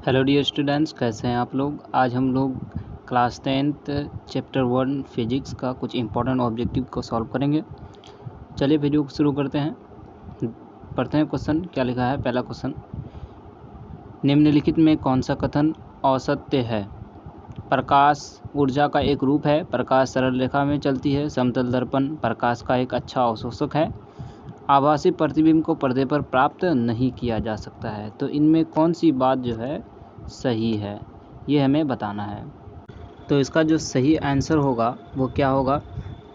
Hello dear students, कैसे हैं आप लोग। आज हम लोग क्लास 10th चैप्टर 1 फिजिक्स का कुछ इंपॉर्टेंट ऑब्जेक्टिव को सॉल्व करेंगे। चलिए वीडियो को शुरू करते हैं। पढ़ते हैं क्वेश्चन क्या लिखा है। पहला क्वेश्चन, निम्नलिखित में कौन सा कथन असत्य है। प्रकाश ऊर्जा का एक रूप है। प्रकाश सरल रेखा में चलती है। समतल दर्पण प्रकाश का एक अच्छा अवशोषक है। आभासी प्रतिबिंब को पर्दे पर प्राप्त नहीं किया जा सकता है। तो इनमें कौन सी बात जो है सही है, ये हमें बताना है। तो इसका जो सही आंसर होगा वो क्या होगा,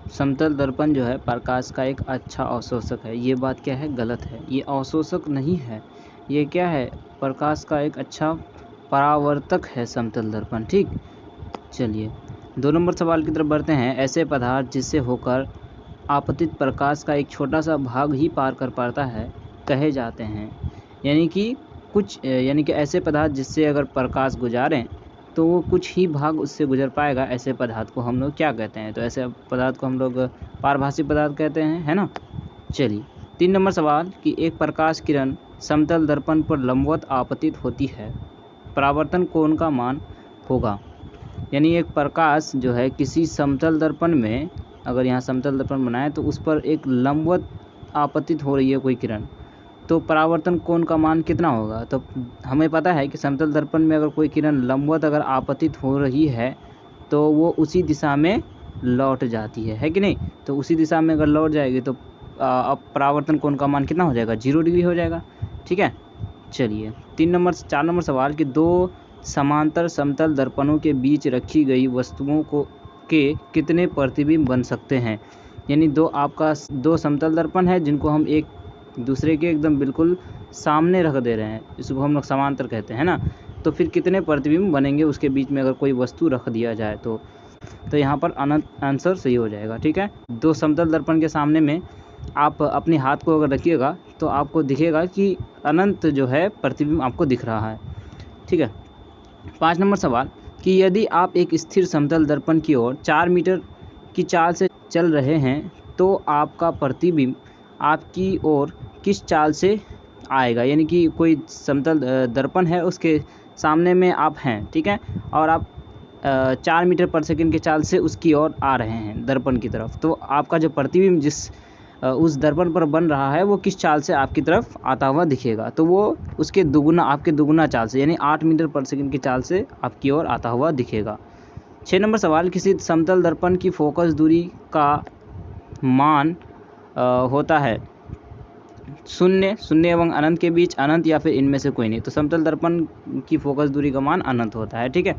समतल दर्पण जो है प्रकाश का एक अच्छा अवशोषक है। ये बात क्या है, गलत है। ये अवशोषक नहीं है, ये क्या है, प्रकाश का एक अच्छा परावर्तक है समतल दर्पण। ठीक, चलिए 2 नंबर सवाल की तरफ बढ़ते हैं। ऐसे पदार्थ जिससे होकर आपतित प्रकाश का एक छोटा सा भाग ही पार कर पाता है कहे जाते हैं। यानी कि ऐसे पदार्थ जिससे अगर प्रकाश गुजारें तो वो कुछ ही भाग उससे गुजर पाएगा। ऐसे पदार्थ को हम लोग क्या कहते हैं, तो ऐसे पदार्थ को हम लोग पारभासी पदार्थ कहते हैं, है ना। चलिए 3 नंबर सवाल कि एक प्रकाश किरण समतल दर्पण पर लंबवत आपतित होती है, परावर्तन कोण का मान होगा। यानी एक प्रकाश जो है किसी समतल दर्पण में, अगर यहाँ समतल दर्पण बनाए तो उस पर एक लंबवत आपतित हो रही है कोई किरण, तो परावर्तन कोण का मान कितना होगा। तो हमें पता है कि समतल दर्पण में अगर कोई किरण लंबवत अगर आपतित हो रही है तो वो उसी दिशा में लौट जाती है कि नहीं। तो उसी दिशा में अगर लौट जाएगी तो अब परावर्तन कोण का मान कितना हो जाएगा, 0 डिग्री हो जाएगा। ठीक है, चलिए 4 नंबर सवाल कि 2 समांतर समतल दर्पणों के बीच रखी गई वस्तुओं के कितने प्रतिबिंब बन सकते हैं। यानी 2 समतल दर्पण है जिनको हम एक दूसरे के एकदम बिल्कुल सामने रख दे रहे हैं, इसको हम लोग समांतर कहते हैं ना। तो फिर कितने प्रतिबिंब बनेंगे उसके बीच में अगर कोई वस्तु रख दिया जाए तो यहाँ पर आंसर सही हो जाएगा। ठीक है, 2 समतल दर्पण के सामने में आप अपने हाथ को अगर रखिएगा तो आपको दिखेगा कि अनंत जो है प्रतिबिंब आपको दिख रहा है। ठीक है, 5 नंबर सवाल कि यदि आप एक स्थिर समतल दर्पण की ओर 4 मीटर की चाल से चल रहे हैं तो आपका प्रतिबिंब आपकी ओर किस चाल से आएगा। यानी कि कोई समतल दर्पण है, उसके सामने में आप हैं, ठीक है, और आप 4 मीटर पर सेकंड के चाल से उसकी ओर आ रहे हैं दर्पण की तरफ, तो आपका जो प्रतिबिंब जिस उस दर्पण पर बन रहा है वो किस चाल से आपकी तरफ आता हुआ दिखेगा। तो वो उसके दुगुना, आपके दुगुना चाल से, यानी 8 मीटर पर सेकंड की चाल से आपकी ओर आता हुआ दिखेगा। 6 नंबर सवाल, किसी समतल दर्पण की फोकस दूरी का मान होता है 0 एवं अनंत के बीच, अनंत या फिर इनमें से कोई नहीं। तो समतल दर्पण की फोकस दूरी का मान अनंत होता है। ठीक है,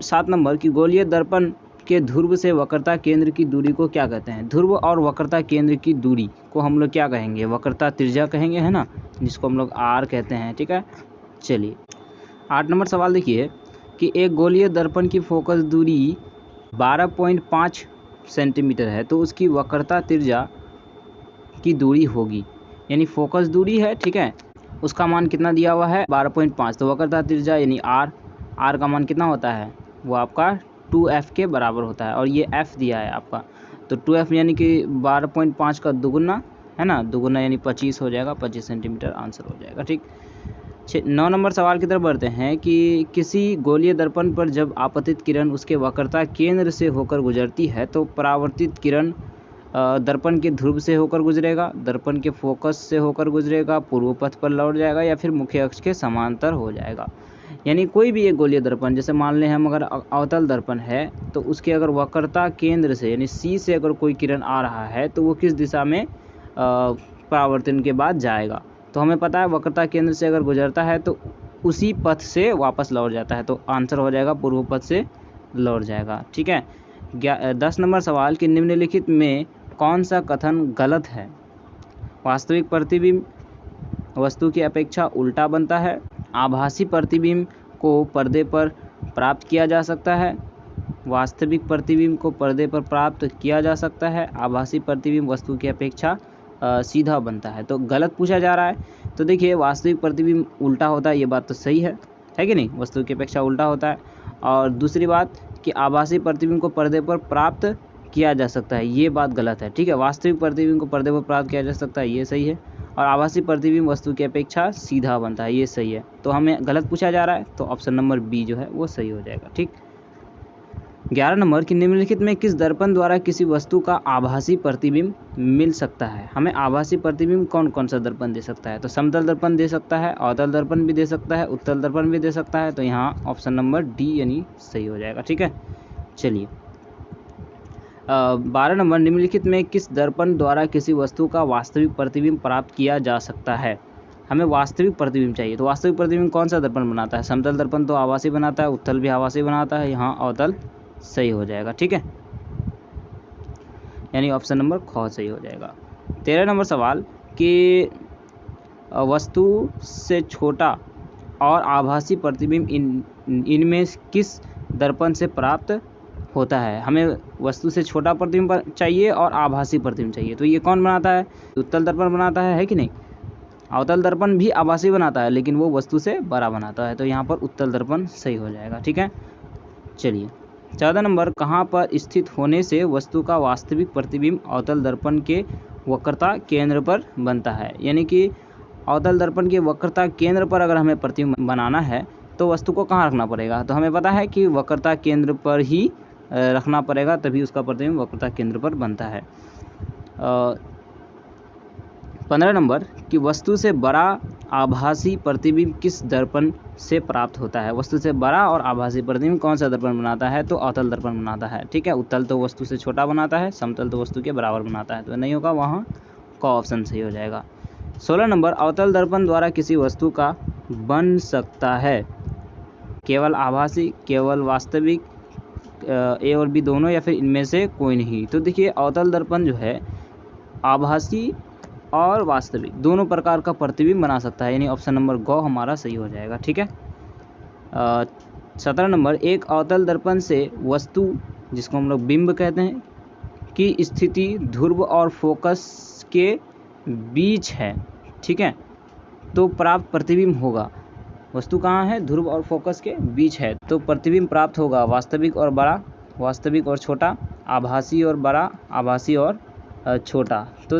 7 नंबर की गोलीय दर्पण के ध्रुव से वक्रता केंद्र की दूरी को क्या कहते हैं। ध्रुव और वक्रता केंद्र की दूरी को हम लोग क्या कहेंगे, वक्रता त्रिज्या कहेंगे, है ना, जिसको हम लोग आर कहते हैं। ठीक है, चलिए 8 नंबर सवाल देखिए कि एक गोलीय दर्पण की फोकस दूरी 12.5 सेंटीमीटर है तो उसकी वक्रता त्रिज्या की दूरी होगी। यानी फोकस दूरी है, ठीक है, उसका मान कितना दिया हुआ है 12.5, तो वक्रता त्रिज्या यानी आर का मान कितना होता है, वो आपका 2f के बराबर होता है, और ये f दिया है आपका, तो 2f यानी कि 12.5 का दुगुना, है ना, दुगुना यानी 25 हो जाएगा, 25 सेंटीमीटर आंसर हो जाएगा। ठीक, 9 नंबर सवाल की तरफ बढ़ते हैं कि किसी गोलीय दर्पण पर जब आपतित किरण उसके वक्रता केंद्र से होकर गुजरती है तो परावर्तित किरण दर्पण के ध्रुव से होकर गुजरेगा, दर्पण के फोकस से होकर गुजरेगा, पूर्व पथ पर लौट जाएगा, या फिर मुख्य अक्ष के समांतर हो जाएगा। यानी कोई भी एक गोलीय दर्पण, जैसे मान लें हम अगर अवतल दर्पण है तो उसके अगर वक्रता केंद्र से यानी सी से अगर कोई किरण आ रहा है तो वो किस दिशा में परावर्तन के बाद जाएगा। तो हमें पता है वक्रता केंद्र से अगर गुजरता है तो उसी पथ से वापस लौट जाता है, तो आंसर हो जाएगा पूर्व पथ से लौट जाएगा। ठीक है, 10 नंबर सवाल कि निम्नलिखित में कौन सा कथन गलत है। वास्तविक प्रतिबिंब वस्तु की अपेक्षा उल्टा बनता है, आभासी प्रतिबिंब को पर्दे पर प्राप्त किया जा सकता है, वास्तविक प्रतिबिंब को पर्दे पर प्राप्त किया जा सकता है, आभासी प्रतिबिंब वस्तु की अपेक्षा सीधा बनता है। तो गलत पूछा जा रहा है। तो देखिए वास्तविक प्रतिबिंब उल्टा होता है, ये बात तो सही है कि नहीं, वस्तु की अपेक्षा उल्टा होता है। और दूसरी बात कि आभासी प्रतिबिंब को पर्दे पर प्राप्त किया जा सकता है, ये बात गलत है। ठीक है, वास्तविक प्रतिबिंब को पर्दे पर प्राप्त किया जा सकता है, ये सही है। और आभासी प्रतिबिंब वस्तु की अपेक्षा सीधा बनता है, ये सही है। तो हमें गलत पूछा जा रहा है, तो ऑप्शन नंबर बी जो है वो सही हो जाएगा। ठीक। 11 नंबर कि निम्नलिखित में किस दर्पण द्वारा किसी वस्तु का आभासी प्रतिबिंब मिल सकता है। हमें आभासी प्रतिबिंब कौन कौन सा दर्पण दे सकता है, तो समतल दर्पण दे सकता है, अवतल दर्पण भी दे सकता है, उत्तल दर्पण भी दे सकता है। तो यहाँ ऑप्शन नंबर डी यानी सही हो जाएगा। ठीक है, चलिए 12 नंबर निम्नलिखित में किस दर्पण द्वारा किसी वस्तु का वास्तविक प्रतिबिंब प्राप्त किया जा सकता है। हमें वास्तविक प्रतिबिंब चाहिए, तो वास्तविक प्रतिबिंब कौन सा दर्पण बनाता है। समतल दर्पण तो आभासी बनाता है, उत्तल भी आभासी बनाता है, यहाँ अवतल सही हो जाएगा। ठीक है, यानी ऑप्शन नंबर ख सही हो जाएगा। 13 नंबर सवाल कि वस्तु से छोटा और आभासी प्रतिबिंब इनमें किस दर्पण से प्राप्त होता है। हमें वस्तु से छोटा प्रतिबिंब चाहिए और आभासी प्रतिबिंब चाहिए, तो ये कौन बनाता है, उत्तल दर्पण बनाता है कि नहीं। अवतल दर्पण भी आभासी बनाता है, लेकिन वो वस्तु से बड़ा बनाता है, तो यहाँ पर उत्तल दर्पण सही हो जाएगा। ठीक है, चलिए 14 नंबर कहाँ पर स्थित होने से वस्तु का वास्तविक प्रतिबिंब अवतल दर्पण के वक्रता केंद्र पर बनता है। यानी कि अवतल दर्पण के वक्रता केंद्र पर अगर हमें प्रतिबिंब बनाना है तो वस्तु को कहाँ रखना पड़ेगा, तो हमें पता है कि वक्रता केंद्र पर ही रखना पड़ेगा, तभी उसका प्रतिबिंब वक्रता केंद्र पर बनता है। 15 नंबर कि वस्तु से बड़ा आभासी प्रतिबिंब किस दर्पण से प्राप्त होता है। वस्तु से बड़ा और आभासी प्रतिबिंब कौन सा दर्पण बनाता है, तो अवतल दर्पण बनाता है। ठीक है, उत्तल तो वस्तु से छोटा बनाता है, समतल तो वस्तु के बराबर बनाता है, तो नहीं होगा, वहाँ का ऑप्शन सही हो जाएगा। 16 नंबर अवतल दर्पण द्वारा किसी वस्तु का बन सकता है केवल आभासी, केवल वास्तविक, ए और बी दोनों, या फिर इनमें से कोई नहीं। तो देखिए अवतल दर्पण जो है आभासी और वास्तविक दोनों प्रकार का प्रतिबिंब बना सकता है, यानी ऑप्शन नंबर ग हमारा सही हो जाएगा। ठीक है, 17 नंबर एक अवतल दर्पण से वस्तु, जिसको हम लोग बिंब कहते हैं, की स्थिति ध्रुव और फोकस के बीच है। ठीक है, तो प्राप्त प्रतिबिंब होगा, वस्तु कहाँ है, ध्रुव और फोकस के बीच है, तो प्रतिबिंब प्राप्त होगा वास्तविक और बड़ा, वास्तविक और छोटा, आभासी और बड़ा, आभासी और छोटा। तो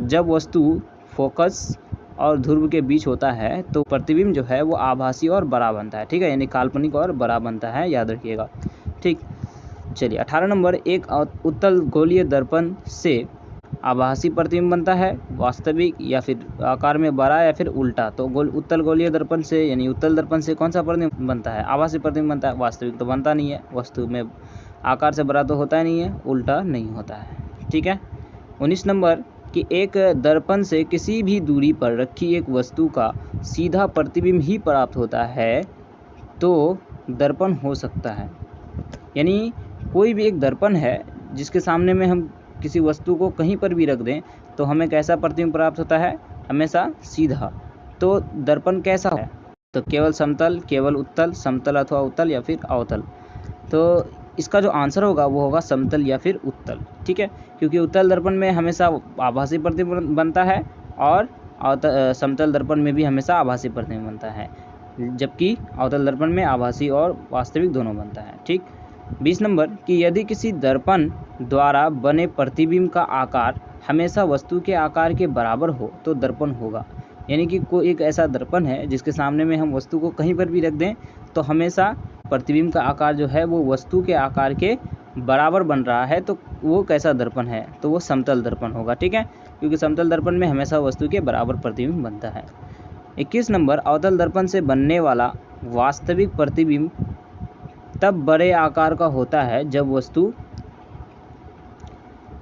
जब वस्तु फोकस और ध्रुव के बीच होता है तो प्रतिबिंब जो है वो आभासी और बड़ा बनता है। ठीक है, यानी काल्पनिक और बड़ा बनता है, याद रखिएगा। ठीक, चलिए 18 नंबर एक उत्तल गोलीय दर्पण से आभासी प्रतिबिंब बनता है, वास्तविक या फिर आकार में बड़ा या फिर उल्टा। तो उत्तल गोलीय दर्पण से यानी उत्तल दर्पण से कौन सा प्रतिबिंब बनता है, आभासी प्रतिबिंब बनता है, वास्तविक तो बनता नहीं है, वस्तु में आकार से बड़ा तो होता ही नहीं है, उल्टा नहीं होता है। ठीक है, 19 नंबर कि एक दर्पण से किसी भी दूरी पर रखी एक वस्तु का सीधा प्रतिबिंब ही प्राप्त होता है तो दर्पण हो सकता है। यानी कोई भी एक दर्पण है जिसके सामने में हम किसी वस्तु को कहीं पर भी रख दें तो हमें कैसा प्रतिबिंब प्राप्त होता है, हमेशा सीधा। तो दर्पण कैसा है, तो केवल समतल, केवल उत्तल, समतल अथवा उत्तल या फिर अवतल। तो इसका जो आंसर होगा वो होगा समतल या फिर उत्तल। ठीक है, क्योंकि उत्तल दर्पण में हमेशा आभासी प्रतिबिंब बनता है और समतल दर्पण में भी हमेशा आभासी प्रतिबिंब बनता है, जबकि अवतल दर्पण में आभासी और वास्तविक दोनों बनता है। ठीक, 20 नंबर कि यदि किसी दर्पण द्वारा बने प्रतिबिंब का आकार हमेशा वस्तु के आकार के बराबर हो तो दर्पण होगा। यानी कि कोई एक ऐसा दर्पण है जिसके सामने में हम वस्तु को कहीं पर भी रख दें तो हमेशा प्रतिबिंब का आकार जो है वो वस्तु के आकार के बराबर बन रहा है, तो वो कैसा दर्पण है, तो वो समतल दर्पण होगा। ठीक है, क्योंकि समतल दर्पण में हमेशा वस्तु के बराबर प्रतिबिंब बनता है। 21 नंबर अवतल दर्पण से बनने वाला वास्तविक प्रतिबिंब तब बड़े आकार का होता है जब वस्तु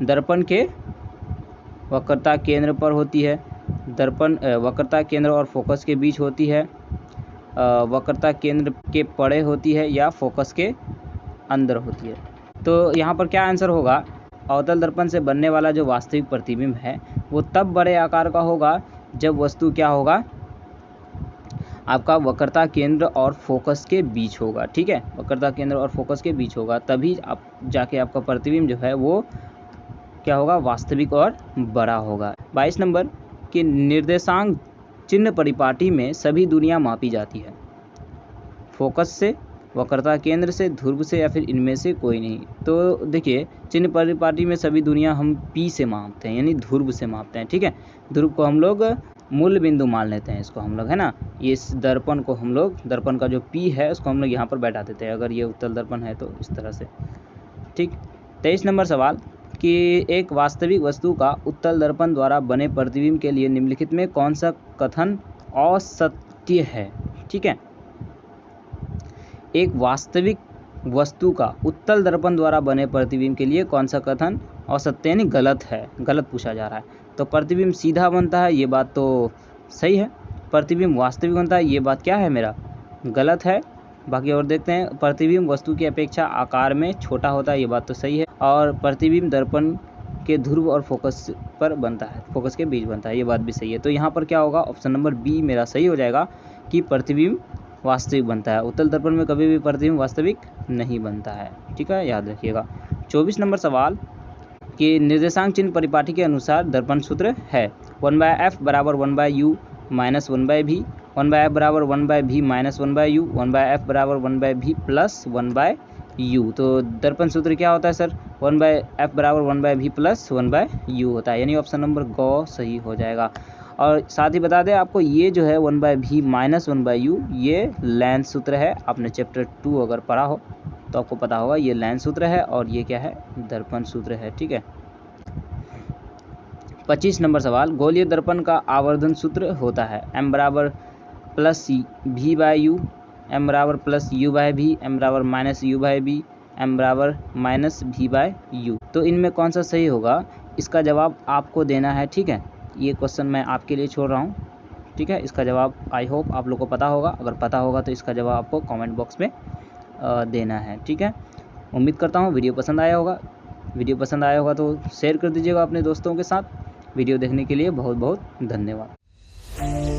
दर्पण के वक्रता केंद्र पर होती है, दर्पण वक्रता केंद्र और फोकस के बीच होती है, वक्रता केंद्र के परे होती है या फोकस के अंदर होती है। तो यहाँ पर क्या आंसर होगा, अवतल दर्पण से बनने वाला जो वास्तविक प्रतिबिंब है वो तब बड़े आकार का होगा जब वस्तु क्या होगा, आपका वक्रता केंद्र और फोकस के बीच होगा। ठीक है, वक्रता केंद्र और फोकस के बीच होगा, तभी आप जाके आपका प्रतिबिंब जो है वो क्या होगा, वास्तविक और बड़ा होगा। 22 नंबर कि निर्देशांक चिन्ह परिपाटी में सभी दूरियां मापी जाती है, फोकस से वक्रता केंद्र से, ध्रुव से या फिर इनमें से कोई नहीं। तो देखिए चिन्ह परिपाटी में सभी दूरियां हम P से मापते हैं, यानी ध्रुव से मापते हैं, ठीक है। ध्रुव को हम लोग मूल बिंदु मान लेते हैं, इसको हम लोग, है ना। ये इस दर्पण को हम लोग, दर्पण का जो P है उसको हम लोग यहाँ पर बैठा देते हैं, अगर ये उत्तल दर्पण है तो इस तरह से, ठीक। 23 नंबर सवाल कि एक वास्तविक वस्तु का उत्तल दर्पण द्वारा बने प्रतिबिंब के लिए निम्नलिखित में कौन सा कथन असत्य है, ठीक है। एक वास्तविक वस्तु का उत्तल दर्पण द्वारा बने प्रतिबिंब के लिए कौन सा कथन असत्य यानी गलत है, गलत पूछा जा रहा है। तो प्रतिबिंब सीधा बनता है, ये बात तो सही है। प्रतिबिंब वास्तविक बनता है, ये बात क्या है मेरा, गलत है। बाकी और देखते हैं, प्रतिबिंब वस्तु की अपेक्षा आकार में छोटा होता है, ये बात तो सही है। और प्रतिबिंब दर्पण के ध्रुव और फोकस पर बनता है, फोकस के बीच बनता है, ये बात भी सही है। तो यहाँ पर क्या होगा, ऑप्शन नंबर बी मेरा सही हो जाएगा कि प्रतिबिंब वास्तविक बनता है। उत्तल दर्पण में कभी भी प्रतिबिंब वास्तविक नहीं बनता है, ठीक है, याद रखिएगा। 24 नंबर सवाल कि निर्देशांक चिन्ह परिपाटी के अनुसार दर्पण सूत्र है 1/f बराबर 1/u माइनस 1/v, 1/f बराबर 1/v माइनस 1/u, 1/f बराबर 1/v प्लस 1/u। तो दर्पण सूत्र क्या होता है सर, 1/f बराबर 1/v प्लस 1/u होता है, यानी ऑप्शन नंबर ग सही हो जाएगा। और साथ ही बता दें आपको, ये जो है 1/v माइनस 1/u ये लेंथ सूत्र है। आपने चैप्टर 2 अगर पढ़ा हो तो आपको पता होगा, ये लेंथ सूत्र है और ये क्या है, दर्पण सूत्र है, ठीक है। 25 नंबर सवाल, गोलीय दर्पण का आवर्धन सूत्र होता है m बराबर प्लस v/u, m बराबर प्लस u/v, m बराबर माइनस u/v, m बराबर माइनस v/u। तो इनमें कौन सा सही होगा, इसका जवाब आपको देना है, ठीक है। ये क्वेश्चन मैं आपके लिए छोड़ रहा हूँ, ठीक है। इसका जवाब आई होप आप लोग को पता होगा, अगर पता होगा तो इसका जवाब आपको कमेंट बॉक्स में देना है, ठीक है। उम्मीद करता हूँ वीडियो पसंद आया होगा। वीडियो पसंद आया होगा तो शेयर कर दीजिएगा अपने दोस्तों के साथ। वीडियो देखने के लिए बहुत बहुत धन्यवाद।